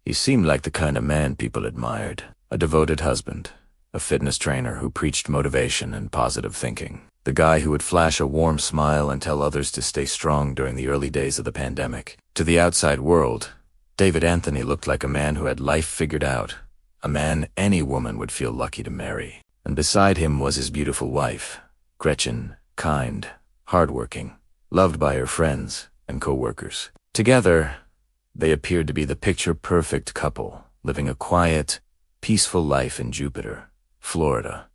He seemed like the kind of man people admired. A devoted husband, a fitness trainer who preached motivation and positive thinking. The guy who would flash a warm smile and tell others to stay strong during the early days of the pandemic. To the outside world, David Anthony looked like a man who had life figured out, a man any woman would feel lucky to marry. And beside him was his beautiful wife, Gretchen, kind, hardworking, loved by her friends and co-workers. Together, they appeared to be the picture-perfect couple, living a quiet, peaceful life in Jupiter, Florida.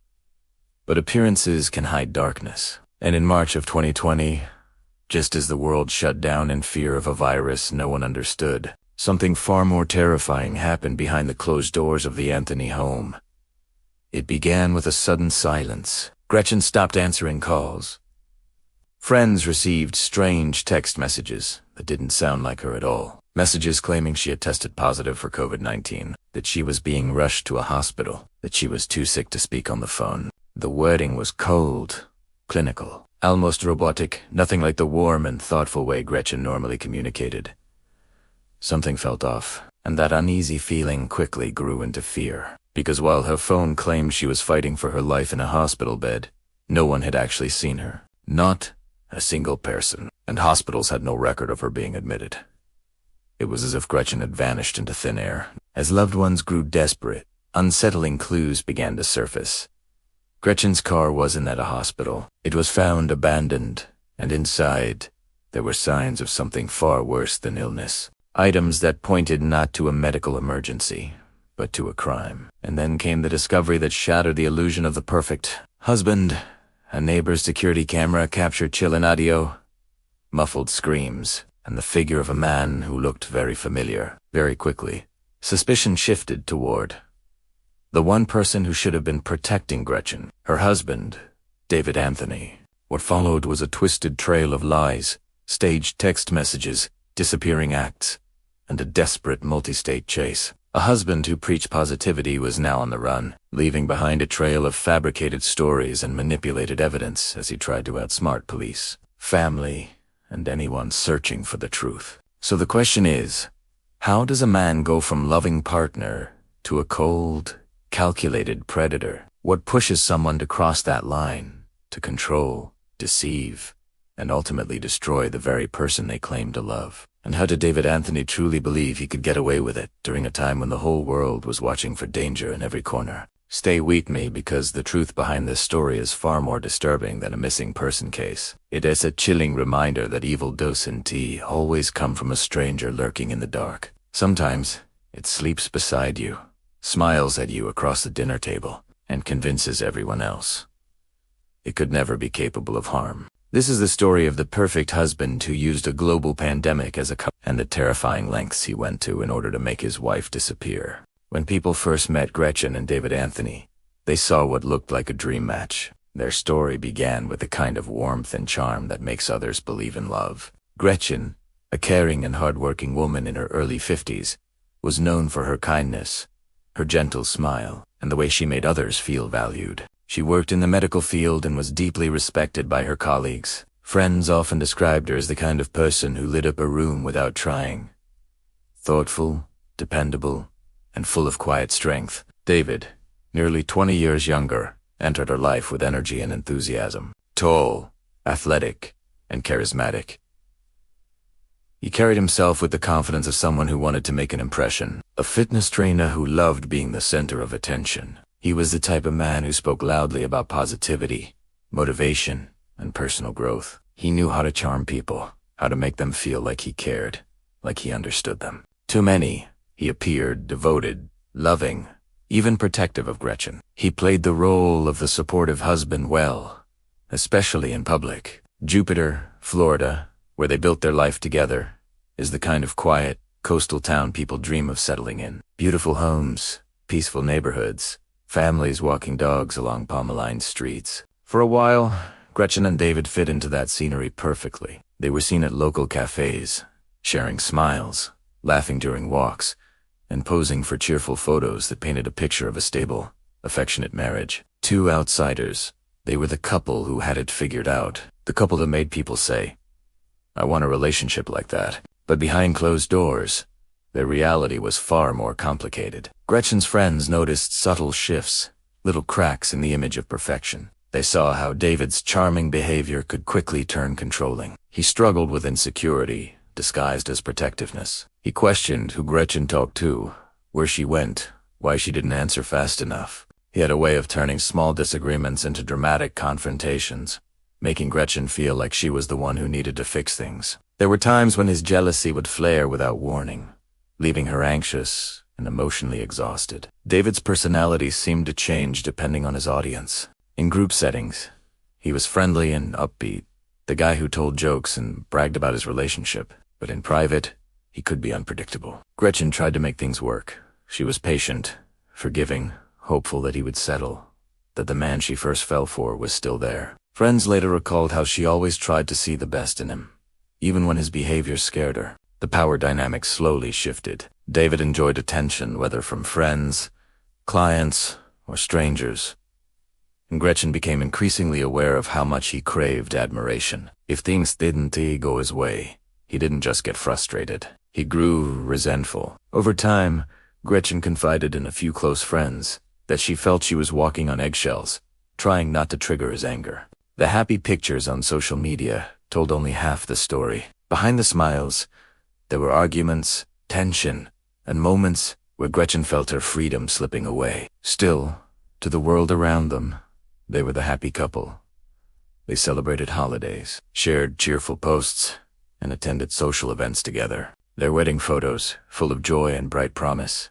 But appearances can hide darkness. And in March of 2020, just as the world shut down in fear of a virus no one understood, something far more terrifying happened behind the closed doors of the Anthony home. It began with a sudden silence. Gretchen stopped answering calls. Friends received strange text messages that didn't sound like her at all. Messages claiming she had tested positive for COVID-19, that she was being rushed to a hospital, that she was too sick to speak on the phone. The wording was cold, clinical, almost robotic, nothing like the warm and thoughtful way Gretchen normally communicated. Something felt off, and that uneasy feeling quickly grew into fear. Because while her phone claimed she was fighting for her life in a hospital bed, no one had actually seen her. Not a single person, and hospitals had no record of her being admitted. It was as if Gretchen had vanished into thin air. As loved ones grew desperate, unsettling clues began to surface. Gretchen's car wasn't at a hospital. It was found abandoned, and inside, there were signs of something far worse than illness. Items that pointed not to a medical emergency, but to a crime. And then came the discovery that shattered the illusion of the perfect husband. A neighbor's security camera captured chilling audio, muffled screams, and the figure of a man who looked very familiar. Very quickly, suspicion shifted toward the one person who should have been protecting Gretchen, her husband, David Anthony. What followed was a twisted trail of lies, staged text messages, disappearing acts, and a desperate multi-state chase. A husband who preached positivity was now on the run, leaving behind a trail of fabricated stories and manipulated evidence as he tried to outsmart police, family, and anyone searching for the truth. So the question is, how does a man go from loving partner to a cold, calculated predator? What pushes someone to cross that line, to control, deceive, and ultimately destroy the very person they claim to love? And how did David Anthony truly believe he could get away with it during a time when the whole world was watching for danger in every corner? Stay with me, because the truth behind this story is far more disturbing than a missing person case. It is a chilling reminder that evil does indeed always come from a stranger lurking in the dark. Sometimes it sleeps beside you, smiles at you across the dinner table, and convinces everyone else it could never be capable of harm. This is the story of the perfect husband who used a global pandemic as a cover, and the terrifying lengths he went to in order to make his wife disappear. When people first met Gretchen and David Anthony, they saw what looked like a dream match. Their story began with the kind of warmth and charm that makes others believe in love. Gretchen, a caring and hardworking woman in her early 50s, was known for her kindness, her gentle smile, and the way she made others feel valued. She worked in the medical field and was deeply respected by her colleagues. Friends often described her as the kind of person who lit up a room without trying. Thoughtful, dependable, and full of quiet strength. David, nearly 20 years younger, entered her life with energy and enthusiasm. Tall, athletic, and charismatic, he carried himself with the confidence of someone who wanted to make an impression. A fitness trainer who loved being the center of attention. He was the type of man who spoke loudly about positivity, motivation, and personal growth. He knew how to charm people, how to make them feel like he cared, like he understood them. To many, he appeared devoted, loving, even protective of Gretchen. He played the role of the supportive husband well, especially in public. Jupiter, Florida, where they built their life together, is the kind of quiet, coastal town people dream of settling in. Beautiful homes, peaceful neighborhoods, families walking dogs along palm-lined streets. For a while, Gretchen and David fit into that scenery perfectly. They were seen at local cafes, sharing smiles, laughing during walks, and posing for cheerful photos that painted a picture of a stable, affectionate marriage. Two outsiders, they were the couple who had it figured out. The couple that made people say, "I want a relationship like that." But behind closed doors, Their reality was far more complicated. Gretchen's friends noticed subtle shifts, little cracks in the image of perfection. They saw how David's charming behavior could quickly turn controlling. He struggled with insecurity, disguised as protectiveness. He questioned who Gretchen talked to, where she went, why she didn't answer fast enough. He had a way of turning small disagreements into dramatic confrontations, making Gretchen feel like she was the one who needed to fix things. There were times when his jealousy would flare without warning, leaving her anxious and emotionally exhausted. David's personality seemed to change depending on his audience. In group settings, he was friendly and upbeat, the guy who told jokes and bragged about his relationship. But in private, he could be unpredictable. Gretchen tried to make things work. She was patient, forgiving, hopeful that he would settle, that the man she first fell for was still there. Friends later recalled how she always tried to see the best in him, even when his behavior scared her. The power dynamic slowly shifted. David enjoyed attention, whether from friends, clients, or strangers. And Gretchen became increasingly aware of how much he craved admiration. If things didn't go his way, he didn't just get frustrated. He grew resentful. Over time, Gretchen confided in a few close friends that she felt she was walking on eggshells, trying not to trigger his anger. The happy pictures on social media told only half the story. Behind the smiles, there were arguments, tension, and moments where Gretchen felt her freedom slipping away. Still, to the world around them, they were the happy couple. They celebrated holidays, shared cheerful posts, and attended social events together. Their wedding photos, full of joy and bright promise,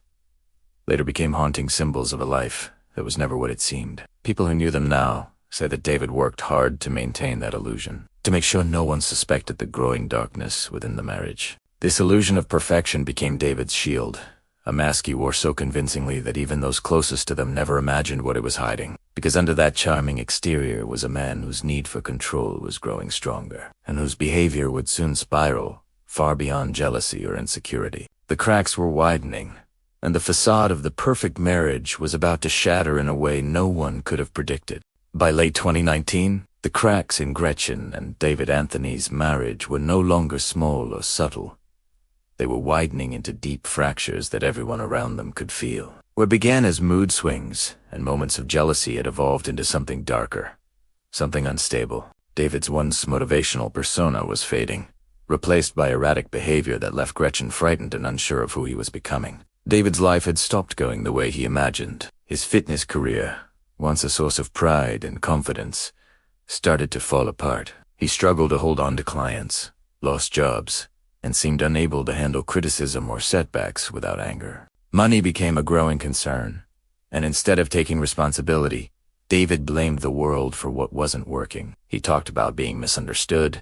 later became haunting symbols of a life that was never what it seemed. People who knew them now say that David worked hard to maintain that illusion, to make sure no one suspected the growing darkness within the marriage. This illusion of perfection became David's shield, a mask he wore so convincingly that even those closest to them never imagined what it was hiding. Because under that charming exterior was a man whose need for control was growing stronger, and whose behavior would soon spiral far beyond jealousy or insecurity. The cracks were widening, and the facade of the perfect marriage was about to shatter in a way no one could have predicted. By late 2019, the cracks in Gretchen and David Anthony's marriage were no longer small or subtle. They were widening into deep fractures that everyone around them could feel. What began as mood swings and moments of jealousy had evolved into something darker, something unstable. David's once motivational persona was fading, replaced by erratic behavior that left Gretchen frightened and unsure of who he was becoming. David's life had stopped going the way he imagined. His fitness career, once a source of pride and confidence, started to fall apart. He struggled to hold on to clients, lost jobs, and seemed unable to handle criticism or setbacks without anger. Money became a growing concern, and instead of taking responsibility, David blamed the world for what wasn't working. He talked about being misunderstood,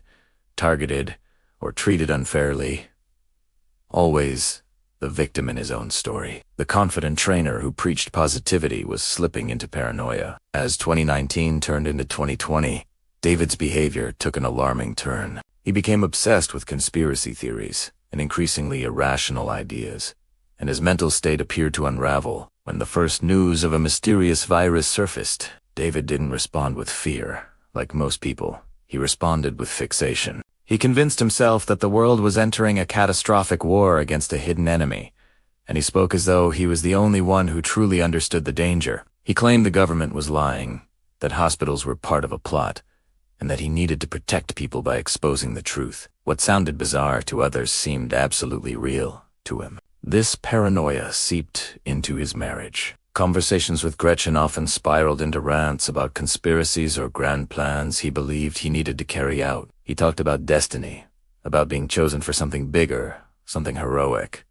targeted, or treated unfairly. Always the victim in his own story. The confident trainer who preached positivity was slipping into paranoia. As 2019 turned into 2020, David's behavior took an alarming turn. He became obsessed with conspiracy theories and increasingly irrational ideas, and his mental state appeared to unravel. When the first news of a mysterious virus surfaced, David didn't respond with fear. Like most people, he responded with fixation. He convinced himself that the world was entering a catastrophic war against a hidden enemy, and he spoke as though he was the only one who truly understood the danger. He claimed the government was lying, that hospitals were part of a plot, and that he needed to protect people by exposing the truth. What sounded bizarre to others seemed absolutely real to him. This paranoia seeped into his marriage. Conversations with Gretchen often spiraled into rants about conspiracies or grand plans he believed he needed to carry out. He talked about destiny, about being chosen for something bigger, something heroic.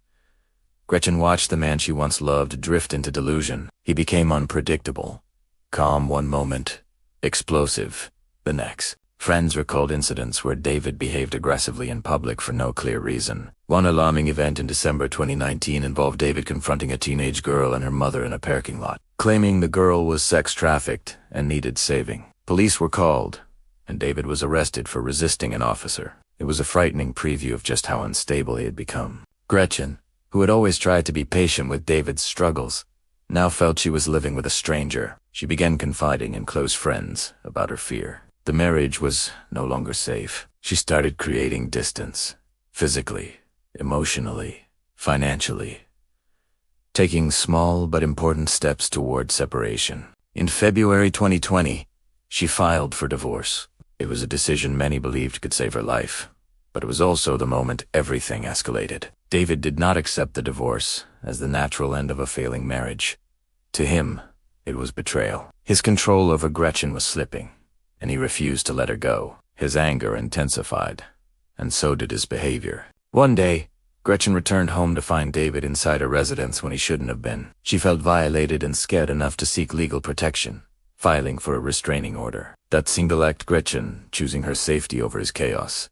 Gretchen watched the man she once loved drift into delusion. He became unpredictable, calm one moment, explosive the next. Friends recalled incidents where David behaved aggressively in public for no clear reason. One alarming event in December 2019 involved David confronting a teenage girl and her mother in a parking lot, claiming the girl was sex-trafficked and needed saving. Police were called, and David was arrested for resisting an officer. It was a frightening preview of just how unstable he had become. Gretchen, who had always tried to be patient with David's struggles, now felt she was living with a stranger. She began confiding in close friends about her fear. The marriage was no longer safe. She started creating distance, physically, emotionally, financially, taking small but important steps toward separation. In February 2020, she filed for divorce. It was a decision many believed could save her life, but it was also the moment everything escalated. David did not accept the divorce as the natural end of a failing marriage. To him, it was betrayal. His control over Gretchen was slipping, and he refused to let her go. His anger intensified, and so did his behavior. One day, Gretchen returned home to find David inside her residence when he shouldn't have been. She felt violated and scared enough to seek legal protection, filing for a restraining order. That single act, Gretchen choosing her safety over his chaos,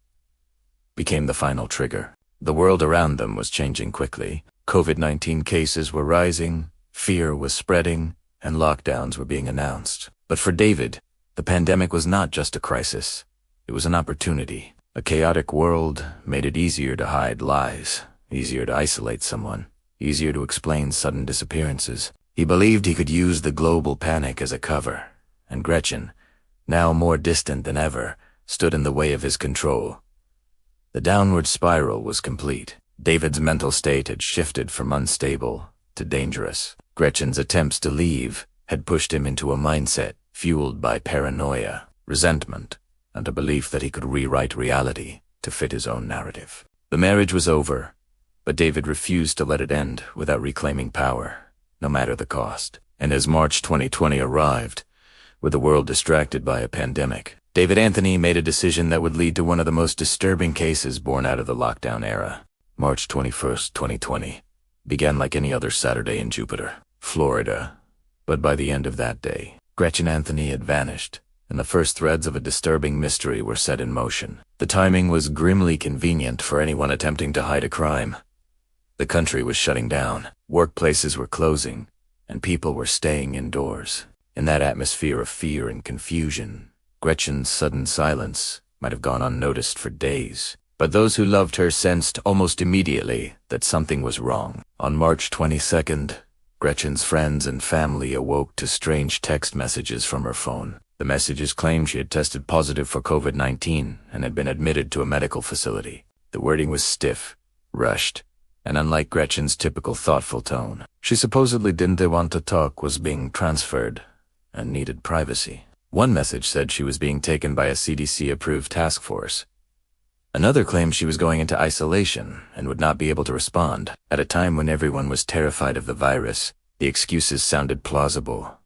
became the final trigger. The world around them was changing quickly. COVID-19 cases were rising, fear was spreading, and lockdowns were being announced. But for David, the pandemic was not just a crisis. It was an opportunity. A chaotic world made it easier to hide lies, easier to isolate someone, easier to explain sudden disappearances. He believed he could use the global panic as a cover, and Gretchen, now more distant than ever, stood in the way of his control. The downward spiral was complete. David's mental state had shifted from unstable to dangerous. Gretchen's attempts to leave had pushed him into a mindset fueled by paranoia, resentment, and a belief that he could rewrite reality to fit his own narrative. The marriage was over, but David refused to let it end without reclaiming power, no matter the cost. And as March 2020 arrived, with the world distracted by a pandemic, David Anthony made a decision that would lead to one of the most disturbing cases born out of the lockdown era. March 21st, 2020, began like any other Saturday in Jupiter, Florida. But by the end of that day, Gretchen Anthony had vanished, and the first threads of a disturbing mystery were set in motion. The timing was grimly convenient for anyone attempting to hide a crime. The country was shutting down, workplaces were closing, and people were staying indoors. In that atmosphere of fear and confusion, Gretchen's sudden silence might have gone unnoticed for days. But those who loved her sensed almost immediately that something was wrong. On March 22nd, Gretchen's friends and family awoke to strange text messages from her phone. The messages claimed she had tested positive for COVID-19 and had been admitted to a medical facility. The wording was stiff, rushed, and unlike Gretchen's typical thoughtful tone. She supposedly didn't want to talk, was being transferred, and needed privacy. One message said she was being taken by a CDC-approved task force. Another claimed she was going into isolation and would not be able to respond. At a time when everyone was terrified of the virus, the excuses sounded plausible.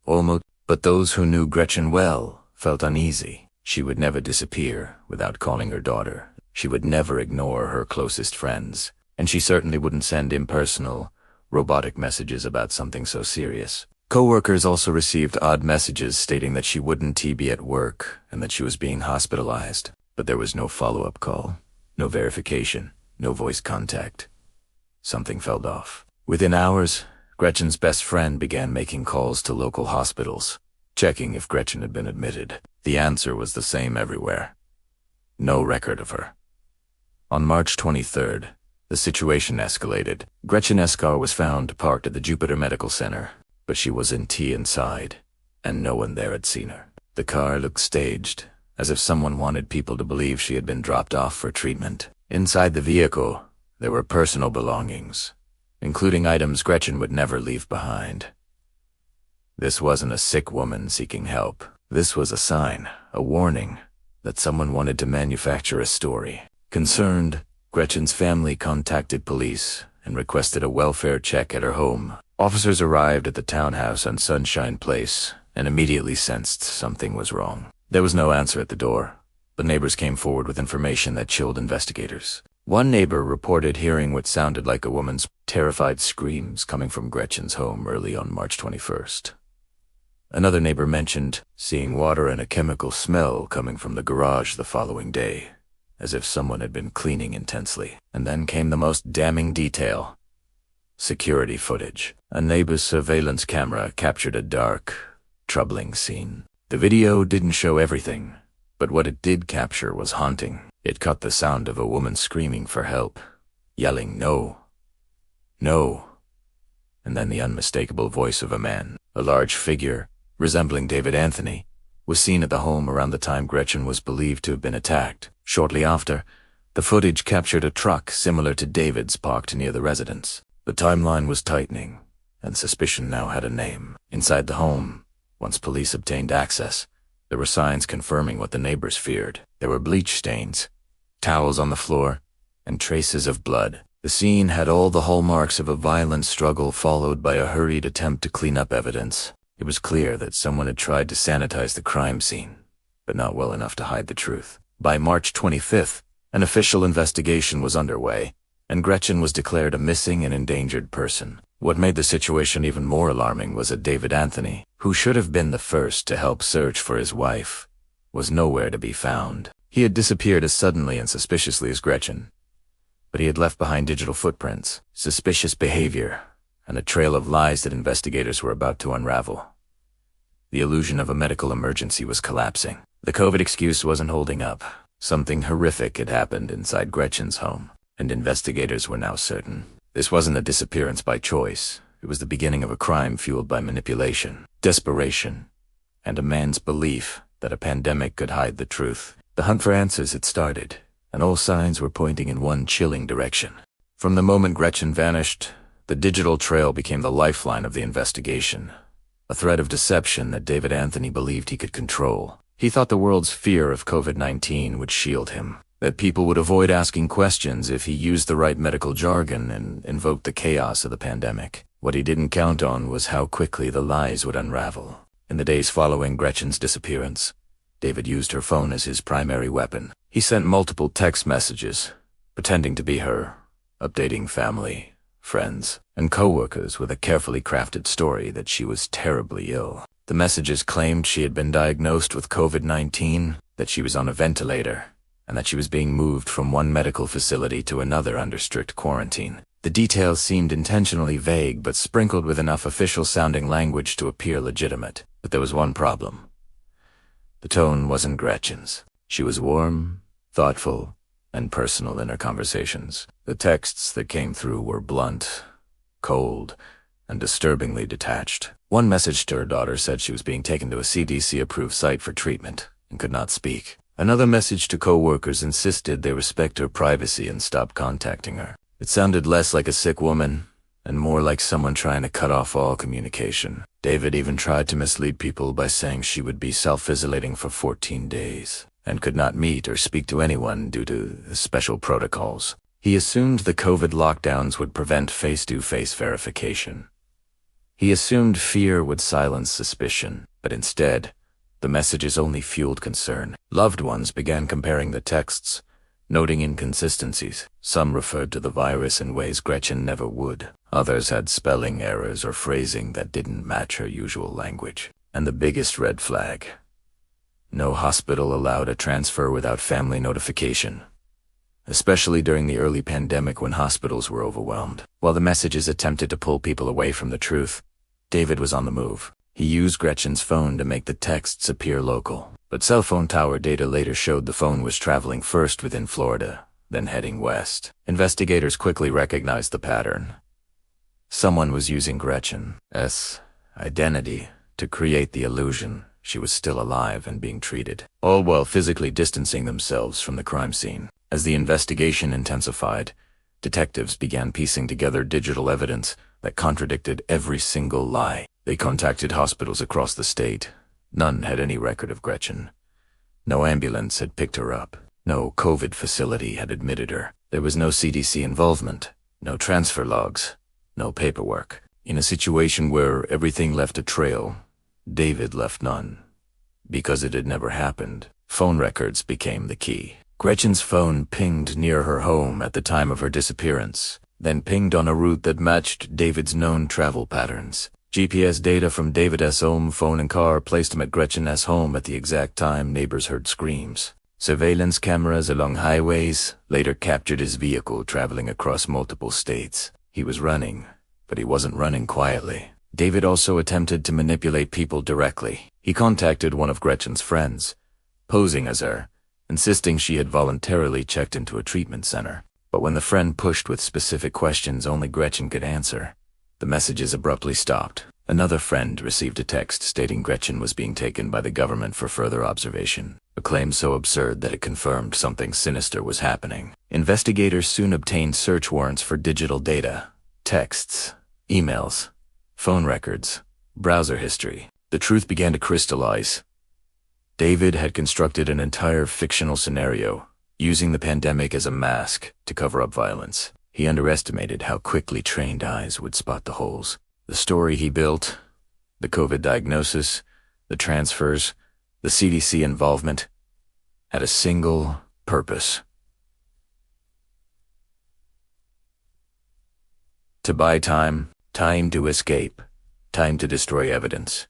But those who knew Gretchen well felt uneasy. She would never disappear without calling her daughter. She would never ignore her closest friends. And she certainly wouldn't send impersonal, robotic messages about something so serious. Co-workers also received odd messages stating that she wouldn't be at work and that she was being hospitalized. But there was no follow-up call, no verification, no voice contact. Something felt off. Within hours, Gretchen's best friend began making calls to local hospitals, checking if Gretchen had been admitted. The answer was the same everywhere. No record of her. On March 23rd, the situation escalated. Gretchen's car was found parked at the Jupiter Medical Center, but she was in inside, and no one there had seen her. The car looked staged, as if someone wanted people to believe she had been dropped off for treatment. Inside the vehicle, there were personal belongings, including items Gretchen would never leave behind. This wasn't a sick woman seeking help. This was a sign, a warning, that someone wanted to manufacture a story. Concerned, Gretchen's family contacted police and requested a welfare check at her home. Officers arrived at the townhouse on Sunshine Place and immediately sensed something was wrong. There was no answer at the door, but neighbors came forward with information that chilled investigators. One neighbor reported hearing what sounded like a woman's terrified screams coming from Gretchen's home early on March 21st. Another neighbor mentioned seeing water and a chemical smell coming from the garage the following day, as if someone had been cleaning intensely. And then came the most damning detail: security footage. A neighbor's surveillance camera captured a dark, troubling scene. The video didn't show everything, but what it did capture was haunting. It caught the sound of a woman screaming for help, yelling, "No, no," and then the unmistakable voice of a man. A large figure, resembling David Anthony, was seen at the home around the time Gretchen was believed to have been attacked. Shortly after, The footage captured a truck similar to David's parked near the residence. The timeline was tightening, and suspicion now had a name. Inside the home, once police obtained access, there were signs confirming what the neighbors feared. There were bleach stains, towels on the floor, and traces of blood. The scene had all the hallmarks of a violent struggle followed by a hurried attempt to clean up evidence. It was clear that someone had tried to sanitize the crime scene, but not well enough to hide the truth. By March 25th, an official investigation was underway, and Gretchen was declared a missing and endangered person. What made the situation even more alarming was that David Anthony, who should have been the first to help search for his wife, was nowhere to be found. He had disappeared as suddenly and suspiciously as Gretchen, but he had left behind digital footprints, suspicious behavior, and a trail of lies that investigators were about to unravel. The illusion of a medical emergency was collapsing. The COVID excuse wasn't holding up. Something horrific had happened inside Gretchen's home, and investigators were now certain. This wasn't a disappearance by choice. It was the beginning of a crime fueled by manipulation, desperation, and a man's belief that a pandemic could hide the truth. The hunt for answers had started, and all signs were pointing in one chilling direction. From the moment Gretchen vanished, the digital trail became the lifeline of the investigation, a thread of deception that David Anthony believed he could control. He thought the world's fear of COVID-19 would shield him, that people would avoid asking questions if he used the right medical jargon and invoked the chaos of the pandemic. What he didn't count on was how quickly the lies would unravel. In the days following Gretchen's disappearance, David used her phone as his primary weapon. He sent multiple text messages, pretending to be her, updating family, friends, and co-workers with a carefully crafted story that she was terribly ill. The messages claimed she had been diagnosed with COVID-19, that she was on a ventilator, and that she was being moved from one medical facility to another under strict quarantine. The details seemed intentionally vague but sprinkled with enough official-sounding language to appear legitimate. But there was one problem. The tone wasn't Gretchen's. She was warm, thoughtful, and personal in her conversations. The texts that came through were blunt, cold, and disturbingly detached. One message to her daughter said she was being taken to a CDC-approved site for treatment and could not speak. Another message to co-workers insisted they respect her privacy and stop contacting her. It sounded less like a sick woman and more like someone trying to cut off all communication. David even tried to mislead people by saying she would be self-isolating for 14 days and could not meet or speak to anyone due to special protocols. He assumed the COVID lockdowns would prevent face-to-face verification. He assumed fear would silence suspicion, but instead, the messages only fueled concern. Loved ones began comparing the texts, noting inconsistencies. Some referred to the virus in ways Gretchen never would. Others had spelling errors or phrasing that didn't match her usual language. And the biggest red flag: no hospital allowed a transfer without family notification, especially during the early pandemic when hospitals were overwhelmed. While the messages attempted to pull people away from the truth, David was on the move. He used Gretchen's phone to make the texts appear local, but cell phone tower data later showed the phone was traveling first within Florida, then heading west. Investigators quickly recognized the pattern. Someone was using Gretchen's identity to create the illusion she was still alive and being treated, all while physically distancing themselves from the crime scene. As the investigation intensified, detectives began piecing together digital evidence that contradicted every single lie. They contacted hospitals across the state. None had any record of Gretchen. No ambulance had picked her up. No COVID facility had admitted her. There was no CDC involvement, no transfer logs, no paperwork. In a situation where everything left a trail, David left none. Because it had never happened, phone records became the key. Gretchen's phone pinged near her home at the time of her disappearance, then pinged on a route that matched David's known travel patterns. GPS data from David's home phone and car placed him at Gretchen's home at the exact time neighbors heard screams. Surveillance cameras along highways later captured his vehicle traveling across multiple states. He was running, but he wasn't running quietly. David also attempted to manipulate people directly. He contacted one of Gretchen's friends, posing as her, insisting she had voluntarily checked into a treatment center. But when the friend pushed with specific questions only Gretchen could answer, the messages abruptly stopped. Another friend received a text stating Gretchen was being taken by the government for further observation. a claim so absurd that it confirmed something sinister was happening. Investigators soon obtained search warrants for digital data, texts, emails, phone records, browser history. The truth began to crystallize. David had constructed an entire fictional scenario, using the pandemic as a mask to cover up violence. He underestimated how quickly trained eyes would spot the holes. The story he built, the COVID diagnosis, the transfers, the CDC involvement, had a single purpose: to buy time, time to escape, time to destroy evidence,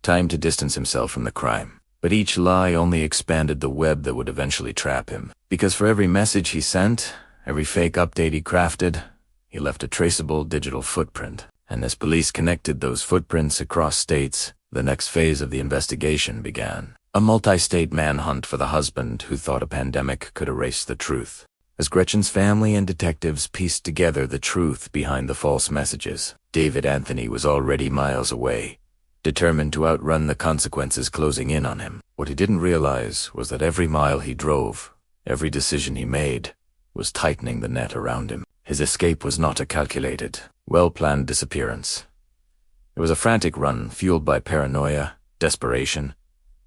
time to distance himself from the crime. But each lie only expanded the web that would eventually trap him. Because for every message he sent, every fake update he crafted, he left a traceable digital footprint. And as police connected those footprints across states, the next phase of the investigation began. A multi-state manhunt for the husband who thought a pandemic could erase the truth. As Gretchen's family and detectives pieced together the truth behind the false messages, David Anthony was already miles away, determined to outrun the consequences closing in on him. What he didn't realize was that every mile he drove, every decision he made, was tightening the net around him. His escape was not a calculated, well-planned disappearance. It was a frantic run fueled by paranoia, desperation,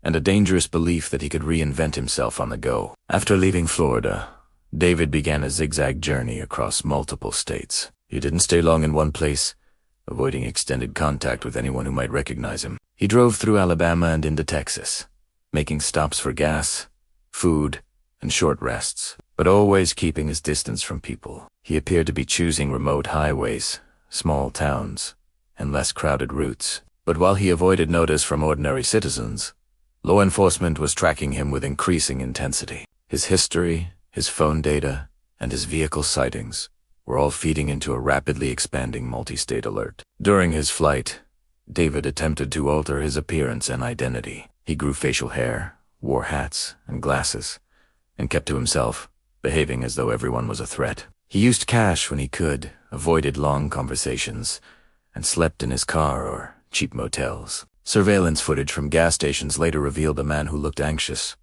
and a dangerous belief that he could reinvent himself on the go. After leaving Florida, David began a zigzag journey across multiple states. He didn't stay long in one place, avoiding extended contact with anyone who might recognize him. He drove through Alabama and into Texas, making stops for gas, food, and short rests, but always keeping his distance from people. He appeared to be choosing remote highways, small towns, and less crowded routes. But while he avoided notice from ordinary citizens, law enforcement was tracking him with increasing intensity. His history, his phone data, and his vehicle sightings were all feeding into a rapidly expanding multi-state alert. During his flight, David attempted to alter his appearance and identity. He grew facial hair, wore hats and glasses, and kept to himself, behaving as though everyone was a threat. He used cash when he could, avoided long conversations, and slept in his car or cheap motels. Surveillance footage from gas stations later revealed a man who looked anxious,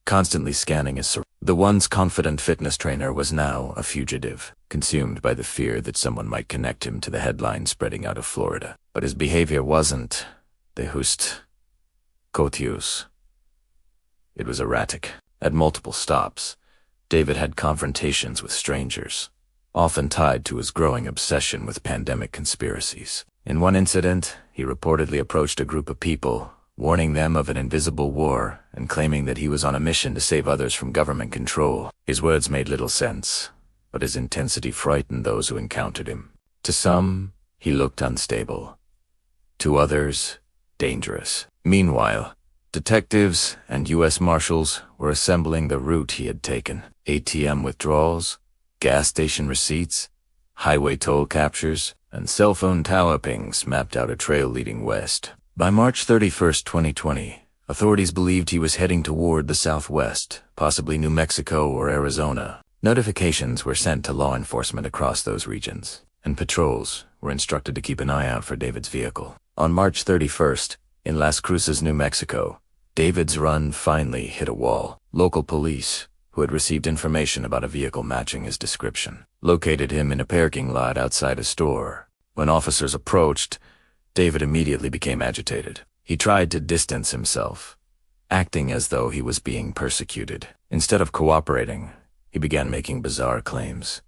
constantly scanning his surroundings. The once confident fitness trainer was now a fugitive, consumed by the fear that someone might connect him to the headlines spreading out of Florida. But his behavior wasn't de just cotious. It was erratic. At multiple stops, David had confrontations with strangers, often tied to his growing obsession with pandemic conspiracies. In one incident, he reportedly approached a group of people, warning them of an invisible war and claiming that he was on a mission to save others from government control. His words made little sense, but his intensity frightened those who encountered him. To some, he looked unstable. To others, dangerous. Meanwhile, detectives and U.S. Marshals were assembling the route he had taken. ATM withdrawals, gas station receipts, highway toll captures, and cell phone tower pings mapped out a trail leading west. By March 31, 2020, authorities believed he was heading toward the southwest, possibly New Mexico or Arizona. Notifications were sent to law enforcement across those regions, and patrols were instructed to keep an eye out for David's vehicle. On March 31st, in Las Cruces, New Mexico, David's run finally hit a wall. Local police, who had received information about a vehicle matching his description, located him in a parking lot outside a store. When officers approached, David immediately became agitated. He tried to distance himself, acting as though he was being persecuted. Instead of cooperating, he began making bizarre claims.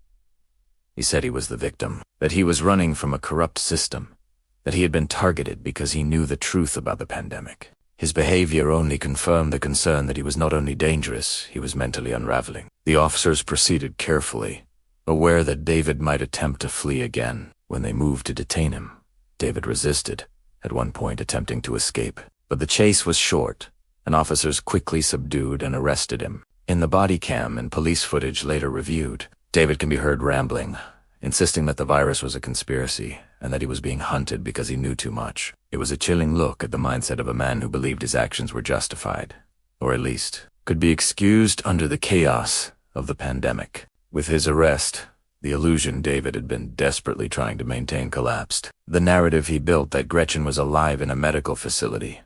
He said he was the victim, that he was running from a corrupt system, that he had been targeted because he knew the truth about the pandemic. His behavior only confirmed the concern that he was not only dangerous, he was mentally unraveling. The officers proceeded carefully, aware that David might attempt to flee again. When they moved to detain him, David resisted, at one point attempting to escape. But the chase was short, and officers quickly subdued and arrested him. In the body cam and police footage later reviewed, David can be heard rambling, insisting that the virus was a conspiracy and that he was being hunted because he knew too much. It was a chilling look at the mindset of a man who believed his actions were justified, or at least could be excused under the chaos of the pandemic. With his arrest, the illusion David had been desperately trying to maintain collapsed. The narrative he built that Gretchen was alive in a medical facility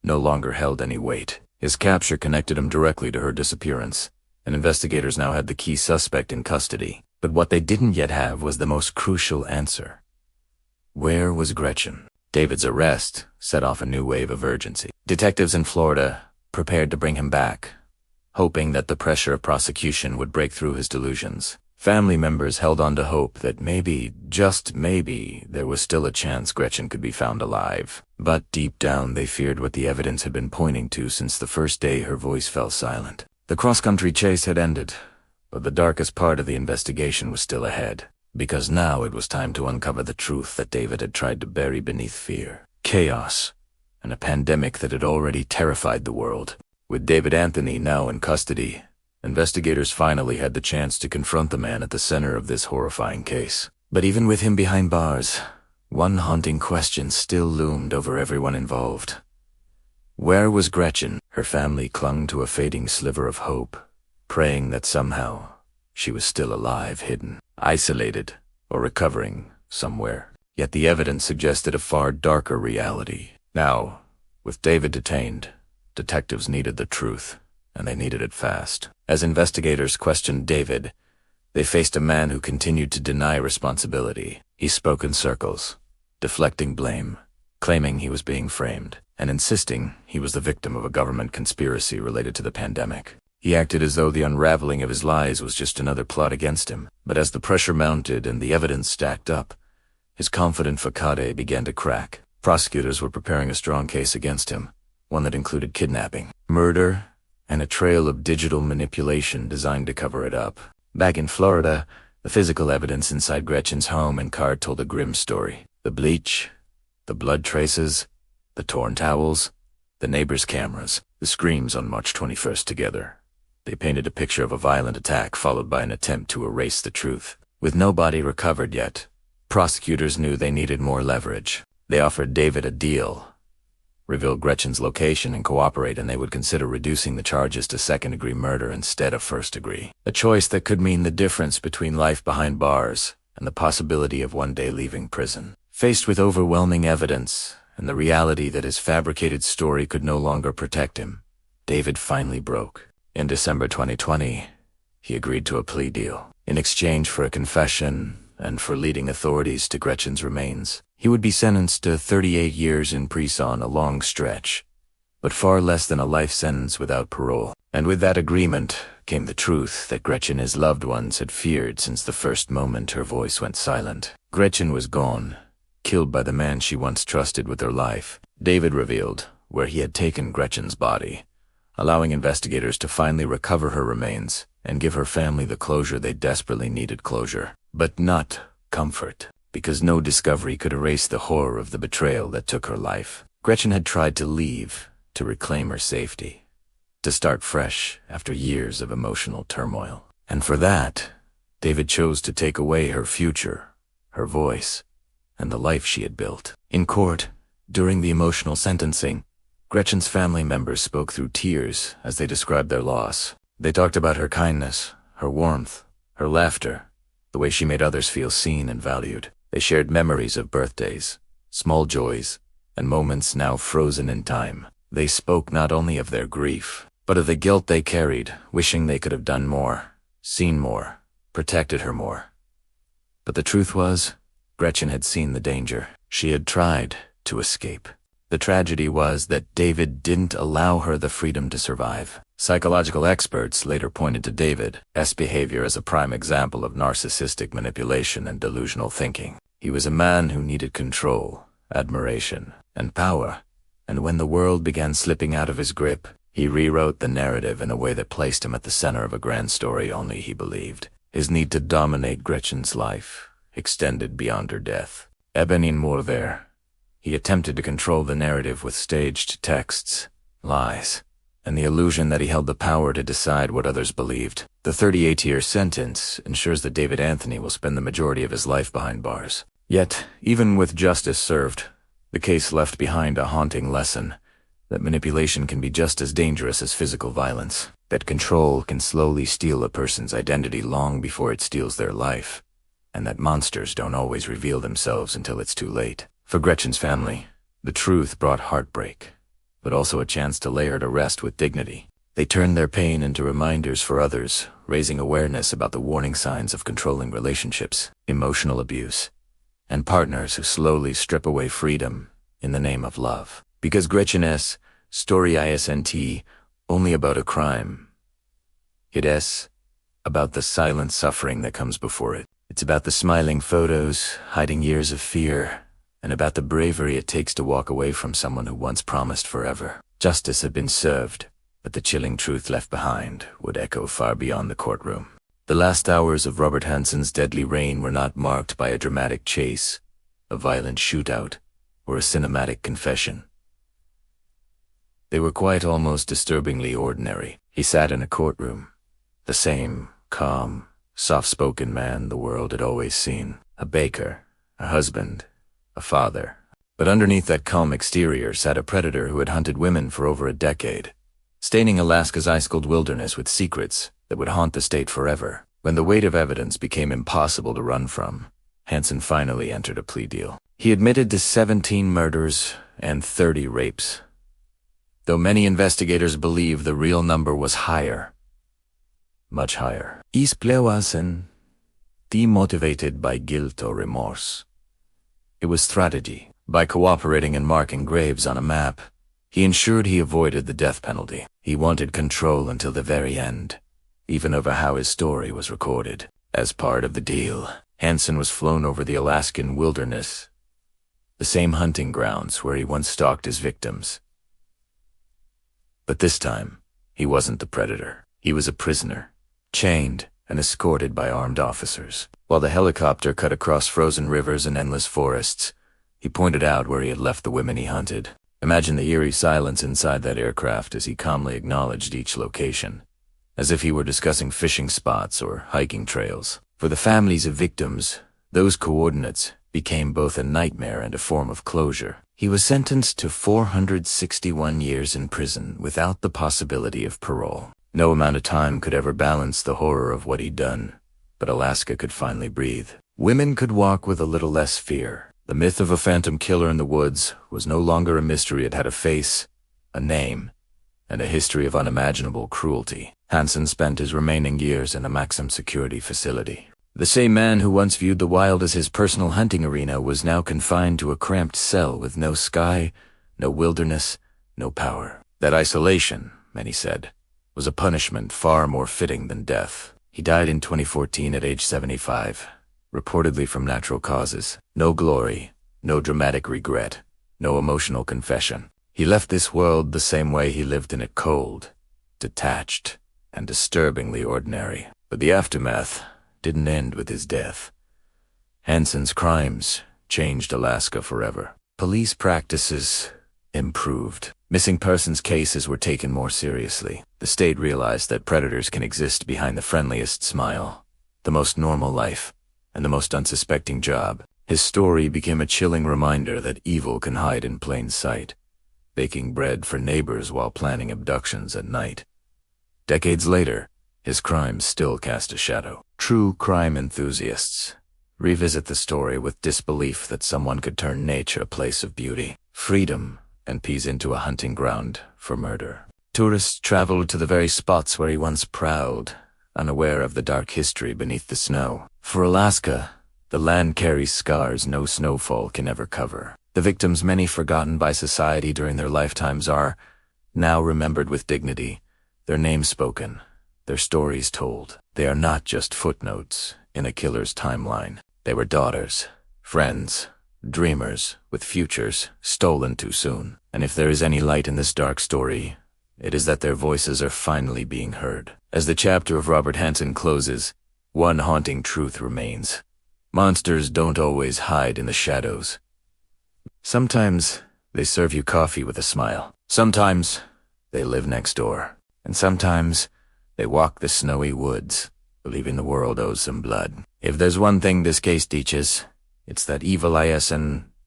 no longer held any weight. His capture connected him directly to her disappearance, and investigators now had the key suspect in custody. But what they didn't yet have was the most crucial answer. Where was Gretchen? David's arrest set off a new wave of urgency. Detectives in Florida prepared to bring him back, hoping that the pressure of prosecution would break through his delusions. Family members held on to hope that maybe, just maybe, there was still a chance Gretchen could be found alive. But deep down they feared what the evidence had been pointing to since the first day her voice fell silent. The cross-country chase had ended, but the darkest part of the investigation was still ahead, because now it was time to uncover the truth that David had tried to bury beneath fear. Chaos, and a pandemic that had already terrified the world. With David Anthony now in custody, investigators finally had the chance to confront the man at the center of this horrifying case. But even with him behind bars, one haunting question still loomed over everyone involved. Where was Gretchen? Her family clung to a fading sliver of hope, praying that somehow she was still alive, hidden, isolated, or recovering somewhere. Yet the evidence suggested a far darker reality. Now, with David detained, detectives needed the truth, and they needed it fast. As investigators questioned David, they faced a man who continued to deny responsibility. He spoke in circles, deflecting blame, claiming he was being framed, and insisting he was the victim of a government conspiracy related to the pandemic. He acted as though the unraveling of his lies was just another plot against him. But as the pressure mounted and the evidence stacked up, his confident facade began to crack. Prosecutors were preparing a strong case against him, one that included kidnapping, murder, and a trail of digital manipulation designed to cover it up. Back in Florida, the physical evidence inside Gretchen's home and car told a grim story. The bleach, the blood traces, the torn towels, the neighbors' cameras, the screams on March 21st together. They painted a picture of a violent attack followed by an attempt to erase the truth. With no body recovered yet, prosecutors knew they needed more leverage. They offered David a deal: reveal Gretchen's location and cooperate, and they would consider reducing the charges to second-degree murder instead of first-degree. A choice that could mean the difference between life behind bars and the possibility of one day leaving prison. Faced with overwhelming evidence and the reality that his fabricated story could no longer protect him, David finally broke. In December 2020, he agreed to a plea deal. In exchange for a confession and for leading authorities to Gretchen's remains, he would be sentenced to 38 years in prison, a long stretch, but far less than a life sentence without parole. And with that agreement came the truth that Gretchen and his loved ones had feared since the first moment her voice went silent. Gretchen was gone, killed by the man she once trusted with her life. David revealed where he had taken Gretchen's body, allowing investigators to finally recover her remains and give her family the closure they desperately needed. Closure, but not comfort, because no discovery could erase the horror of the betrayal that took her life. Gretchen had tried to leave, to reclaim her safety, to start fresh after years of emotional turmoil. And for that, David chose to take away her future, her voice, and the life she had built. In court, during the emotional sentencing, Gretchen's family members spoke through tears as they described their loss. They talked about her kindness, her warmth, her laughter, the way she made others feel seen and valued. They shared memories of birthdays, small joys, and moments now frozen in time. They spoke not only of their grief, but of the guilt they carried, wishing they could have done more, seen more, protected her more. But the truth was, Gretchen had seen the danger. She had tried to escape. The tragedy was that David didn't allow her the freedom to survive. Psychological experts later pointed to David's behavior as a prime example of narcissistic manipulation and delusional thinking. He was a man who needed control, admiration, and power, and when the world began slipping out of his grip, he rewrote the narrative in a way that placed him at the center of a grand story only he believed. His need to dominate Gretchen's life extended beyond her death. Ebony Morver. He attempted to control the narrative with staged texts, lies, and the illusion that he held the power to decide what others believed. The 38-year sentence ensures that David Anthony will spend the majority of his life behind bars. Yet, even with justice served, the case left behind a haunting lesson that manipulation can be just as dangerous as physical violence, that control can slowly steal a person's identity long before it steals their life, and that monsters don't always reveal themselves until it's too late. For Gretchen's family, the truth brought heartbreak, but also a chance to lay her to rest with dignity. They turned their pain into reminders for others, raising awareness about the warning signs of controlling relationships, emotional abuse, and partners who slowly strip away freedom in the name of love. Because Gretchen's story isn't only about a crime. It is about the silent suffering that comes before it. It's about the smiling photos, hiding years of fear, and about the bravery it takes to walk away from someone who once promised forever. Justice had been served, but the chilling truth left behind would echo far beyond the courtroom. The last hours of Robert Hansen's deadly reign were not marked by a dramatic chase, a violent shootout, or a cinematic confession. They were quite almost disturbingly ordinary. He sat in a courtroom, the same calm, soft-spoken man the world had always seen. A baker, a husband, a father. But underneath that calm exterior sat a predator who had hunted women for over a decade, staining Alaska's ice-cold wilderness with secrets that would haunt the state forever. When the weight of evidence became impossible to run from, Hansen finally entered a plea deal. He admitted to 17 murders and 30 rapes, though many investigators believe the real number was higher. Much higher. His plea wasn't demotivated by guilt or remorse. It was strategy. By cooperating and marking graves on a map, he ensured he avoided the death penalty. He wanted control until the very end, even over how his story was recorded. As part of the deal, Hansen was flown over the Alaskan wilderness, the same hunting grounds where he once stalked his victims. But this time, he wasn't the predator. He was a prisoner, chained and escorted by armed officers. While the helicopter cut across frozen rivers and endless forests, he pointed out where he had left the women he hunted. Imagine the eerie silence inside that aircraft as he calmly acknowledged each location, as if he were discussing fishing spots or hiking trails. For the families of victims, those coordinates became both a nightmare and a form of closure. He was sentenced to 461 years in prison without the possibility of parole. No amount of time could ever balance the horror of what he'd done, but Alaska could finally breathe. Women could walk with a little less fear. The myth of a phantom killer in the woods was no longer a mystery. It had a face, a name, and a history of unimaginable cruelty. Hansen spent his remaining years in a maximum security facility. The same man who once viewed the wild as his personal hunting arena was now confined to a cramped cell with no sky, no wilderness, no power. That isolation, many said, was a punishment far more fitting than death. He died in 2014 at age 75, reportedly from natural causes. No glory, no dramatic regret, no emotional confession. He left this world the same way he lived in it, cold, detached, and disturbingly ordinary. But the aftermath didn't end with his death. Hansen's crimes changed Alaska forever. Police practices improved. Missing persons cases were taken more seriously. The state realized that predators can exist behind the friendliest smile, the most normal life, and the most unsuspecting job. His story became a chilling reminder that evil can hide in plain sight, baking bread for neighbors while planning abductions at night. Decades later, his crimes still cast a shadow. True crime enthusiasts revisit the story with disbelief that someone could turn nature a place of beauty, freedom, and peace into a hunting ground for murder. Tourists traveled to the very spots where he once prowled, unaware of the dark history beneath the snow. For Alaska, the land carries scars no snowfall can ever cover. The victims, many forgotten by society during their lifetimes, are now remembered with dignity, their names spoken, their stories told. They are not just footnotes in a killer's timeline. They were daughters, friends, dreamers with futures stolen too soon. And if there is any light in this dark story, it is that their voices are finally being heard. As the chapter of Robert Hansen closes, one haunting truth remains. Monsters don't always hide in the shadows. Sometimes they serve you coffee with a smile. Sometimes they live next door. And sometimes they walk the snowy woods, believing the world owes them blood. If there's one thing this case teaches, it's that evil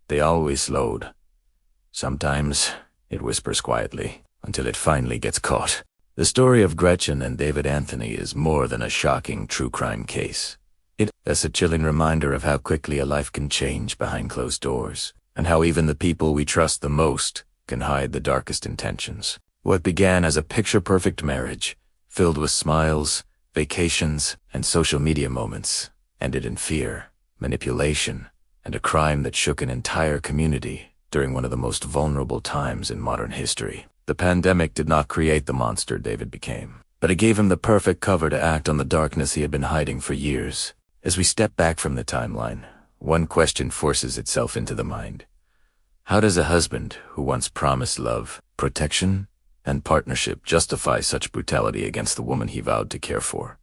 they always load. Sometimes it whispers quietly until it finally gets caught. The story of Gretchen and David Anthony is more than a shocking true crime case. It's a chilling reminder of how quickly a life can change behind closed doors, and how even the people we trust the most can hide the darkest intentions. What began as a picture-perfect marriage, filled with smiles, vacations, and social media moments, ended in fear, manipulation, and a crime that shook an entire community during one of the most vulnerable times in modern history. The pandemic did not create the monster David became, but it gave him the perfect cover to act on the darkness he had been hiding for years. As we step back from the timeline, one question forces itself into the mind. How does a husband who once promised love, protection, and partnership justify such brutality against the woman he vowed to care for?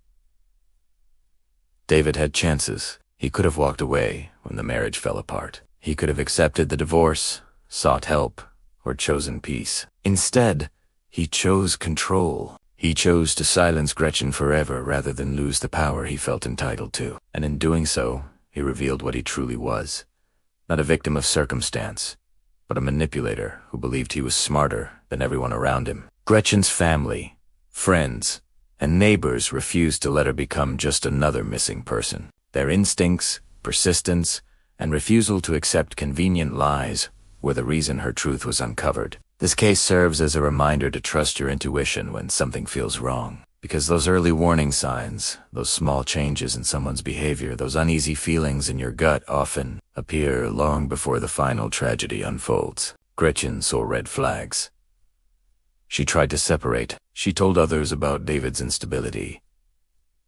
David had chances. He could have walked away when the marriage fell apart. He could have accepted the divorce, sought help, or chosen peace. Instead, he chose control. He chose to silence Gretchen forever rather than lose the power he felt entitled to. And in doing so, he revealed what he truly was. Not a victim of circumstance, but a manipulator who believed he was smarter than everyone around him. Gretchen's family, friends, and neighbors refused to let her become just another missing person. Their instincts, persistence, and refusal to accept convenient lies were the reason her truth was uncovered. This case serves as a reminder to trust your intuition when something feels wrong, because those early warning signs, those small changes in someone's behavior, those uneasy feelings in your gut often appear long before the final tragedy unfolds. Gretchen saw red flags. She tried to separate. She told others about David's instability.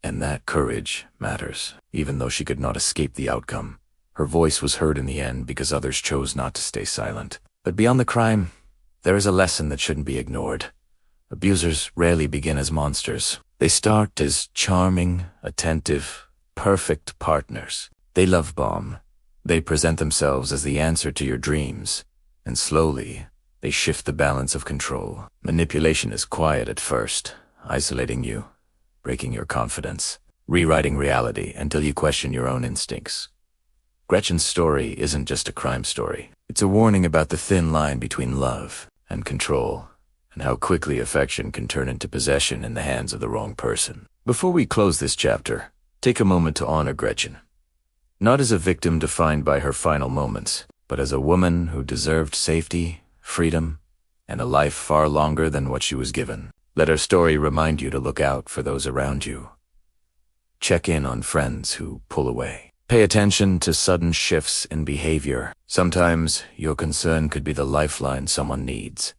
And that courage matters. Even though she could not escape the outcome, her voice was heard in the end because others chose not to stay silent. But beyond the crime, there is a lesson that shouldn't be ignored. Abusers rarely begin as monsters. They start as charming, attentive, perfect partners. They love bomb. They present themselves as the answer to your dreams. And slowly, they shift the balance of control. Manipulation is quiet at first, isolating you, breaking your confidence, rewriting reality until you question your own instincts. Gretchen's story isn't just a crime story. It's a warning about the thin line between love and control, and how quickly affection can turn into possession in the hands of the wrong person. Before we close this chapter, take a moment to honor Gretchen. Not as a victim defined by her final moments, but as a woman who deserved safety, freedom, and a life far longer than what she was given. Let her story remind you to look out for those around you. Check in on friends who pull away. Pay attention to sudden shifts in behavior. Sometimes your concern could be the lifeline someone needs.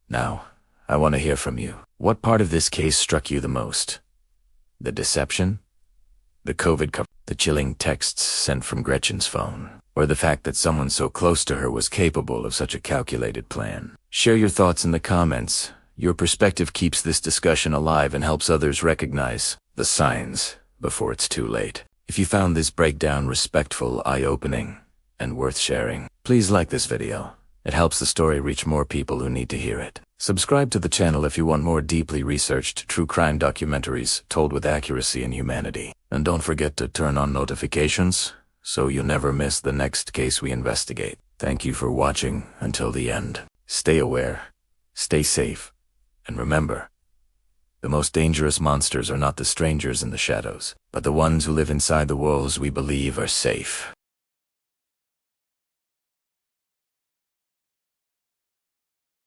Now, I want to hear from you. What part of this case struck you the most? The deception? The COVID cover? The chilling texts sent from Gretchen's phone? Or the fact that someone so close to her was capable of such a calculated plan? Share your thoughts in the comments. Your perspective keeps this discussion alive and helps others recognize the signs before it's too late. If you found this breakdown respectful, eye-opening, and worth sharing, please like this video. It helps the story reach more people who need to hear it. Subscribe to the channel if you want more deeply researched true crime documentaries told with accuracy and humanity. And don't forget to turn on notifications so you never miss the next case we investigate. Thank you for watching until the end. Stay aware, stay safe, and remember, the most dangerous monsters are not the strangers in the shadows, but the ones who live inside the walls we believe are safe.